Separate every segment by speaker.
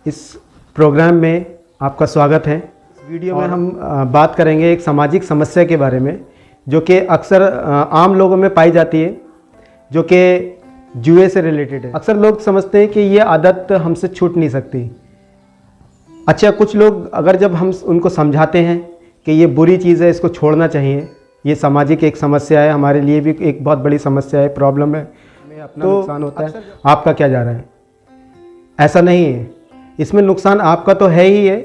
Speaker 1: इस प्रोग्राम में आपका स्वागत है। इस वीडियो में हम बात करेंगे एक सामाजिक समस्या के बारे में जो कि अक्सर आम लोगों में पाई जाती है, जो कि जुए से रिलेटेड है। अक्सर लोग समझते हैं कि ये आदत हमसे छूट नहीं सकती। अच्छा, कुछ लोग अगर जब हम उनको समझाते हैं कि ये बुरी चीज़ है, इसको छोड़ना चाहिए, ये सामाजिक एक समस्या है, हमारे लिए भी एक बहुत बड़ी समस्या है, प्रॉब्लम है, हमें अपना नुकसान होता है, आपका क्या जा रहा है? ऐसा नहीं है। इसमें नुकसान आपका तो है ही है,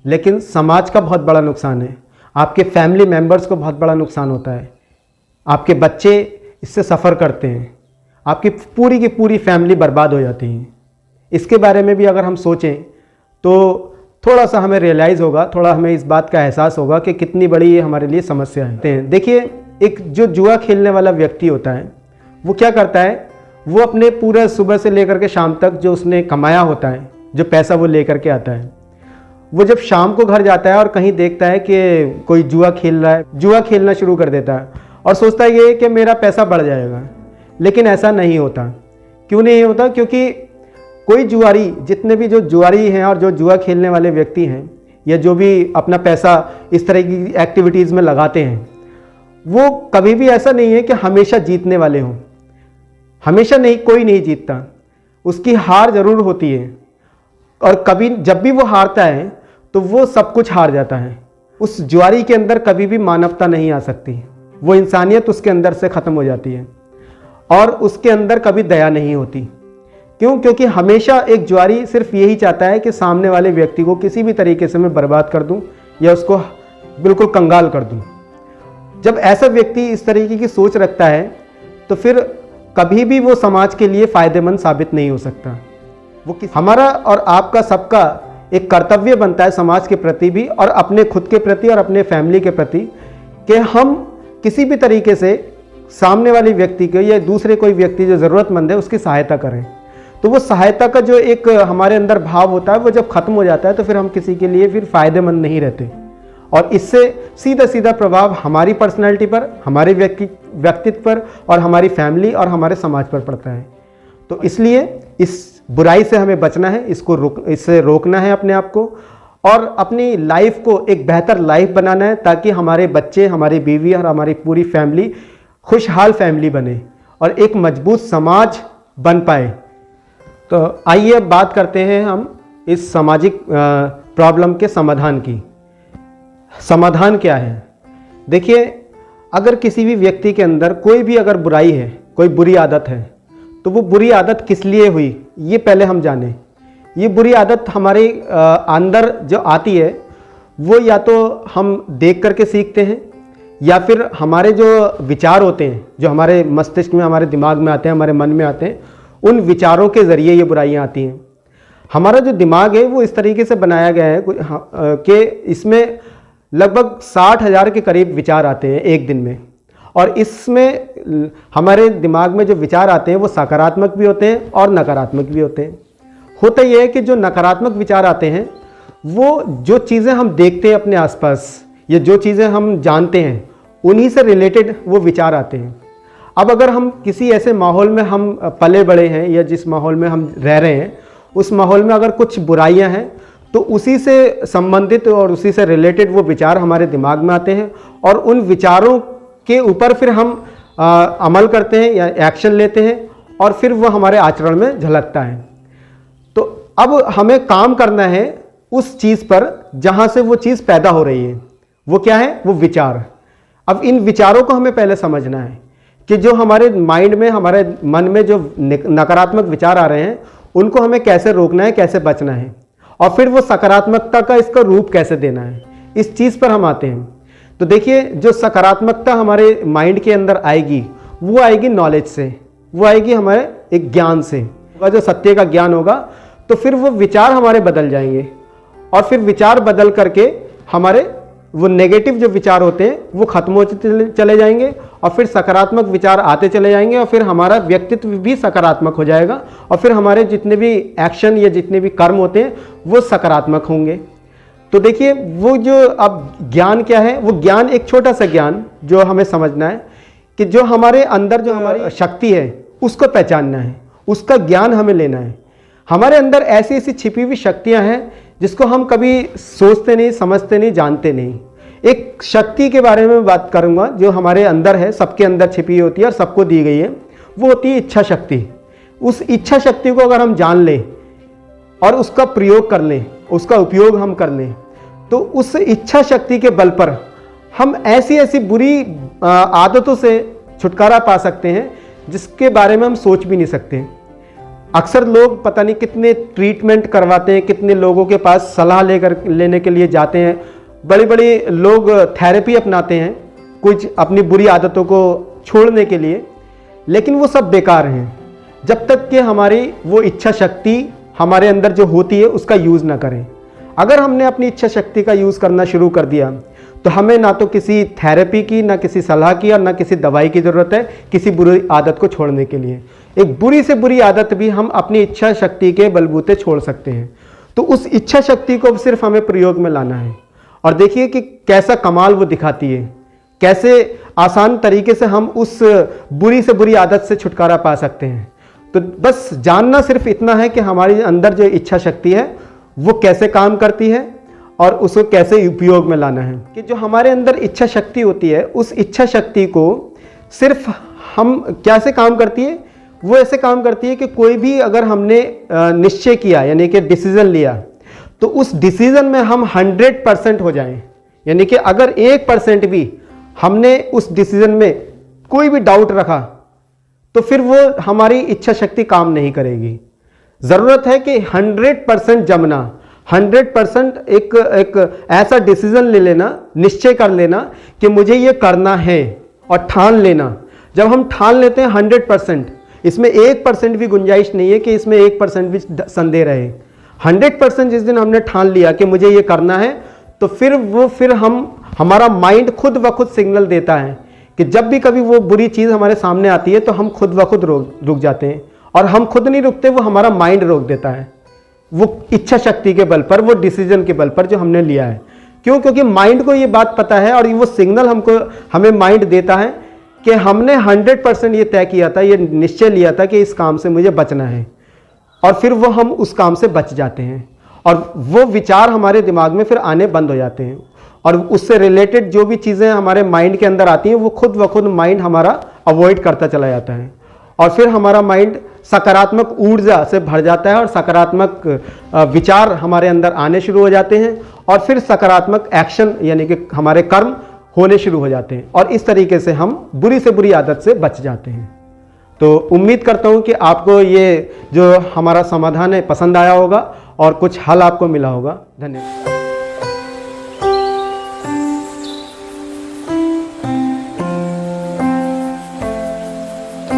Speaker 1: लेकिन समाज का बहुत बड़ा नुकसान है। आपके फैमिली मेम्बर्स को बहुत बड़ा नुकसान होता है। आपके बच्चे इससे सफ़र करते हैं, आपकी पूरी की पूरी फैमिली बर्बाद हो जाती है। इसके बारे में भी अगर हम सोचें तो थोड़ा सा हमें रियलाइज़ होगा, थोड़ा हमें इस बात का एहसास होगा कि कितनी बड़ी ये हमारे लिए समस्या है। देखिए, एक जो जुआ खेलने वाला व्यक्ति होता है वो क्या करता है, वो अपने पूरे सुबह से लेकर के शाम तक जो उसने कमाया होता है, जो पैसा वो लेकर के आता है, वो जब शाम को घर जाता है और कहीं देखता है कि कोई जुआ खेल रहा है, जुआ खेलना शुरू कर देता है और सोचता है ये कि मेरा पैसा बढ़ जाएगा। लेकिन ऐसा नहीं होता। क्यों नहीं होता? क्योंकि कोई जुआरी, जितने भी जो जुआरी हैं और जो जुआ खेलने वाले व्यक्ति हैं या जो भी अपना पैसा इस तरह की एक्टिविटीज़ में लगाते हैं, वो कभी भी ऐसा नहीं है कि हमेशा जीतने वाले हों। हमेशा नहीं, कोई नहीं जीतता, उसकी हार ज़रूर होती है। और कभी जब भी वो हारता है तो वो सब कुछ हार जाता है। उस जुआरी के अंदर कभी भी मानवता नहीं आ सकती, वो इंसानियत उसके अंदर से ख़त्म हो जाती है और उसके अंदर कभी दया नहीं होती। क्यों? क्योंकि हमेशा एक जुआरी सिर्फ यही चाहता है कि सामने वाले व्यक्ति को किसी भी तरीके से मैं बर्बाद कर दूं या उसको बिल्कुल कंगाल कर दूं। जब ऐसा व्यक्ति इस तरीके की सोच रखता है तो फिर कभी भी वो समाज के लिए फ़ायदेमंद साबित नहीं हो सकता। हमारा और आपका सबका एक कर्तव्य बनता है समाज के प्रति भी और अपने खुद के प्रति और अपने फैमिली के प्रति कि हम किसी भी तरीके से सामने वाले व्यक्ति को या दूसरे कोई व्यक्ति जो ज़रूरतमंद है उसकी सहायता करें। तो वो सहायता का जो एक हमारे अंदर भाव होता है वो जब ख़त्म हो जाता है तो फिर हम किसी के लिए फिर फ़ायदेमंद नहीं रहते और इससे सीधा सीधा प्रभाव हमारी पर्सनैलिटी पर, हमारे व्यक्तित्व पर और हमारी फैमिली और हमारे समाज पर पड़ता है। तो इसलिए इस बुराई से हमें बचना है, इससे रोकना है अपने आप को और अपनी लाइफ को एक बेहतर लाइफ बनाना है ताकि हमारे बच्चे, हमारी बीवी और हमारी पूरी फैमिली खुशहाल फैमिली बने और एक मजबूत समाज बन पाए। तो आइए बात करते हैं हम इस सामाजिक प्रॉब्लम के समाधान की। समाधान क्या है? देखिए, अगर किसी भी व्यक्ति के अंदर कोई भी अगर बुराई है, कोई बुरी आदत है, तो वो बुरी आदत किस लिए हुई ये पहले हम जानें। ये बुरी आदत हमारे अंदर जो आती है वो या तो हम देख करके सीखते हैं या फिर हमारे जो विचार होते हैं, जो हमारे मस्तिष्क में, हमारे दिमाग में आते हैं, हमारे मन में आते हैं, उन विचारों के ज़रिए ये बुराइयां आती हैं। हमारा जो दिमाग है वो इस तरीके से बनाया गया है कि इसमें लगभग 60,000 के करीब विचार आते हैं एक दिन में और इसमें हमारे दिमाग में जो विचार आते हैं वो सकारात्मक भी होते हैं और नकारात्मक भी होते हैं। होता यह है कि जो नकारात्मक विचार आते हैं वो जो चीज़ें हम देखते हैं अपने आसपास या जो चीज़ें हम जानते हैं उन्हीं से रिलेटेड वो विचार आते हैं। अब अगर हम किसी ऐसे माहौल में हम पले बड़े हैं या जिस माहौल में हम रह रहे हैं उस माहौल में अगर कुछ बुराइयां हैं तो उसी से संबंधित और उसी से रिलेटेड वो विचार हमारे दिमाग में आते हैं और उन विचारों के ऊपर फिर हम अमल करते हैं या एक्शन लेते हैं और फिर वो हमारे आचरण में झलकता है। तो अब हमें काम करना है उस चीज़ पर जहाँ से वो चीज़ पैदा हो रही है। वो क्या है? वो विचार। अब इन विचारों को हमें पहले समझना है कि जो हमारे माइंड में, हमारे मन में जो नकारात्मक विचार आ रहे हैं उनको हमें कैसे रोकना है, कैसे बचना है और फिर वो सकारात्मकता का इसका रूप कैसे देना है, इस चीज़ पर हम आते हैं। तो देखिए, जो सकारात्मकता हमारे माइंड के अंदर आएगी वो आएगी नॉलेज से, वो आएगी हमारे एक ज्ञान से। जो सत्य का ज्ञान होगा तो फिर वो विचार हमारे बदल जाएंगे और फिर विचार बदल करके हमारे वो नेगेटिव जो विचार होते हैं वो खत्म होते चले जाएंगे और फिर सकारात्मक विचार आते चले जाएंगे और फिर हमारा व्यक्तित्व भी सकारात्मक हो जाएगा और फिर हमारे जितने भी एक्शन या जितने भी कर्म होते हैं वो सकारात्मक होंगे। तो देखिए, वो जो अब ज्ञान क्या है, वो ज्ञान एक छोटा सा ज्ञान जो हमें समझना है कि जो हमारे अंदर जो हमारी शक्ति है उसको पहचानना है, उसका ज्ञान हमें लेना है। हमारे अंदर ऐसी ऐसी छिपी हुई शक्तियां हैं जिसको हम कभी सोचते नहीं, समझते नहीं, जानते नहीं। एक शक्ति के बारे में बात करूंगा जो हमारे अंदर है, सबके अंदर छिपी होती है और सबको दी गई है। वो होती है इच्छा शक्ति। उस इच्छा शक्ति को अगर हम जान लें और उसका प्रयोग कर लें, उसका उपयोग हम कर लें, तो उस इच्छा शक्ति के बल पर हम ऐसी ऐसी बुरी आदतों से छुटकारा पा सकते हैं जिसके बारे में हम सोच भी नहीं सकते। अक्सर लोग पता नहीं कितने ट्रीटमेंट करवाते हैं, कितने लोगों के पास सलाह लेने के लिए जाते हैं, बड़े बड़े लोग थेरेपी अपनाते हैं कुछ अपनी बुरी आदतों को छोड़ने के लिए, लेकिन वो सब बेकार हैं जब तक कि हमारी वो इच्छा शक्ति हमारे अंदर जो होती है उसका यूज़ ना करें। अगर हमने अपनी इच्छा शक्ति का यूज़ करना शुरू कर दिया तो हमें ना तो किसी थेरेपी की, ना किसी सलाह की और ना किसी दवाई की ज़रूरत है किसी बुरी आदत को छोड़ने के लिए। एक बुरी से बुरी आदत भी हम अपनी इच्छा शक्ति के बलबूते छोड़ सकते हैं। तो उस इच्छा शक्ति को सिर्फ हमें प्रयोग में लाना है और देखिए कि कैसा कमाल वो दिखाती है, कैसे आसान तरीके से हम उस बुरी से बुरी आदत से छुटकारा पा सकते हैं। तो बस जानना सिर्फ इतना है कि हमारे अंदर जो इच्छा शक्ति है वो कैसे काम करती है और उसको कैसे उपयोग में लाना है। कि जो हमारे अंदर इच्छा शक्ति होती है उस इच्छा शक्ति को सिर्फ हम कैसे काम करती है, वो ऐसे काम करती है कि कोई भी अगर हमने निश्चय किया यानी कि डिसीजन लिया तो उस डिसीजन में हम 100% हो जाएं। यानी कि अगर 1% भी हमने उस डिसीजन में कोई भी डाउट रखा तो फिर वो हमारी इच्छा शक्ति काम नहीं करेगी। ज़रूरत है कि 100% जमना, 100% एक ऐसा डिसीजन ले लेना, निश्चय कर लेना कि मुझे ये करना है और ठान लेना। जब हम ठान लेते हैं 100%, इसमें 1% भी गुंजाइश नहीं है कि इसमें 1% भी संदेह रहे। 100% जिस दिन हमने ठान लिया कि मुझे ये करना है तो फिर हमारा माइंड खुद ब खुद सिग्नल देता है कि जब भी कभी वो बुरी चीज़ हमारे सामने आती है तो हम खुद ब खुद रुक जाते हैं। और हम खुद नहीं रुकते, वो हमारा माइंड रोक देता है, वो इच्छा शक्ति के बल पर, वो डिसीजन के बल पर जो हमने लिया है। क्यों? क्योंकि माइंड को ये बात पता है और वो सिग्नल हमें माइंड देता है कि हमने 100% ये तय किया था, ये निश्चय लिया था कि इस काम से मुझे बचना है, और फिर वो हम उस काम से बच जाते हैं और वो विचार हमारे दिमाग में फिर आने बंद हो जाते हैं और उससे रिलेटेड जो भी चीज़ें हमारे माइंड के अंदर आती हैं वो खुद ब खुद माइंड हमारा अवॉइड करता चला जाता है और फिर हमारा माइंड सकारात्मक ऊर्जा से भर जाता है और सकारात्मक विचार हमारे अंदर आने शुरू हो जाते हैं और फिर सकारात्मक एक्शन यानी कि हमारे कर्म होने शुरू हो जाते हैं और इस तरीके से हम बुरी से बुरी आदत से बच जाते हैं। तो उम्मीद करता हूं कि आपको ये जो हमारा समाधान है पसंद आया होगा और कुछ हल आपको मिला होगा। धन्यवाद।